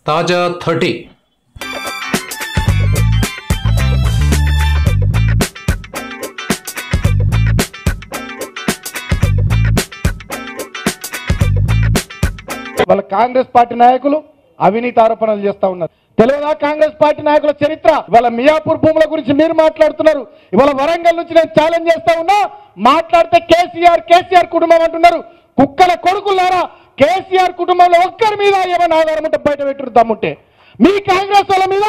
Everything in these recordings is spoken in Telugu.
తాజా 30 వాళ్ళ కాంగ్రెస్ పార్టీ నాయకులు అవినీతి ఆరోపణలు చేస్తా ఉన్నారు. తెలియదా కాంగ్రెస్ పార్టీ నాయకుల చరిత్ర? ఇవాళ మియాపూర్ భూముల గురించి మీరు మాట్లాడుతున్నారు. ఇవాళ వరంగల్ నుంచి నేను ఛాలెంజ్ చేస్తా ఉన్నా, మాట్లాడితే కేసీఆర్ కుటుంబం అంటున్నారు. కుక్కల కొడుకులారా, కేసీఆర్ కుటుంబంలో ఒక్కరి మీద ఏమైనా ఆధారం ఉంటే బయట పెట్టారు. దమ్ముంటే మీ కాంగ్రెస్ వాళ్ళ మీద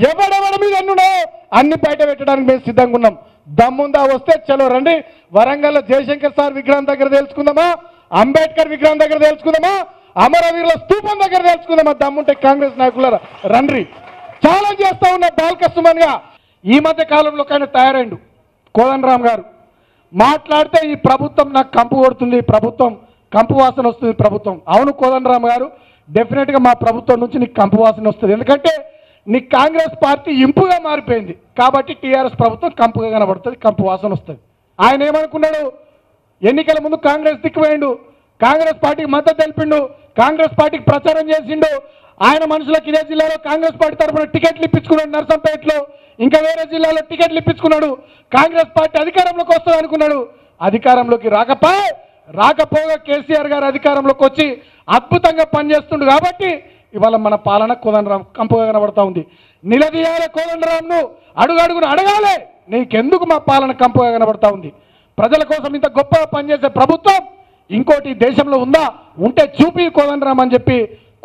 ఎవడెవడి మీద ఎన్నున్నాయో అన్ని బయట పెట్టడానికి మేము సిద్ధంగా ఉన్నాం. దమ్ముందా వస్తే చలో రండి. వరంగల్లో జయశంకర్ సార్ విగ్రహం దగ్గర తెలుసుకుందామా, అంబేద్కర్ విగ్రహం దగ్గర తెలుసుకుందామా, అమరవీరుల స్తూపం దగ్గర తెలుసుకుందామా. దమ్ముంటే కాంగ్రెస్ నాయకులారా రండి. ఛాలెంజ్ చేస్తా ఉన్న బాల్కసుమన్ గా ఈ మధ్య కాలంలో కానీ తయారైండు కోదండరామ్ గారు. మాట్లాడితే ఈ ప్రభుత్వం నాకు కంపు కొడుతుంది, ప్రభుత్వం కంపు వాసన వస్తుంది ప్రభుత్వం. అవును కోదండరామ్ గారు, డెఫినెట్గా మా ప్రభుత్వం నుంచి నీకు కంపు వాసన వస్తుంది. ఎందుకంటే నీ కాంగ్రెస్ పార్టీ ఇంపుగా మారిపోయింది కాబట్టి టీఆర్ఎస్ ప్రభుత్వం కంపుగా కనబడుతుంది, కంపు వాసన వస్తుంది. ఆయన ఏమనుకున్నాడు? ఎన్నికల ముందు కాంగ్రెస్ దిక్కుపోయిండు, కాంగ్రెస్ పార్టీకి మద్దతు తెలిపిండు, కాంగ్రెస్ పార్టీకి ప్రచారం చేసిండు. ఆయన మనుషులకు ఇదే జిల్లాలో కాంగ్రెస్ పార్టీ తరఫున టికెట్లు ఇప్పించుకున్నాడు, నర్సంపేటలో ఇంకా వేరే జిల్లాలో టికెట్లు ఇప్పించుకున్నాడు. కాంగ్రెస్ పార్టీ అధికారంలోకి వస్తుంది అనుకున్నాడు. అధికారంలోకి రాకపోగా కేసీఆర్ గారు అధికారంలోకి వచ్చి అద్భుతంగా పనిచేస్తుండు కాబట్టి ఇవాళ మన పాలన కోదండరామ్ కంపుగా కనబడతా ఉంది. నిలదీయాలి కోదండరామ్ను, అడుగడుగును అడగాలి, నీకెందుకు మా పాలన కంపుగా కనబడతా ఉంది? ప్రజల కోసం ఇంత గొప్పగా పనిచేసే ప్రభుత్వం ఇంకోటి దేశంలో ఉందా? ఉంటే చూపి కోదండరామ్ అని చెప్పి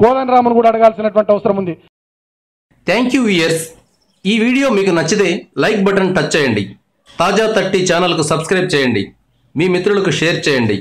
కోదండరామ్ను కూడా అడగాల్సినటువంటి అవసరం ఉంది. Thank you viewers. ఈ వీడియో మీకు నచ్చితే లైక్ బటన్ టచ్ చేయండి. తాజా 30 ఛానల్కు సబ్స్క్రైబ్ చేయండి. మీ మిత్రులకు షేర్ చేయండి.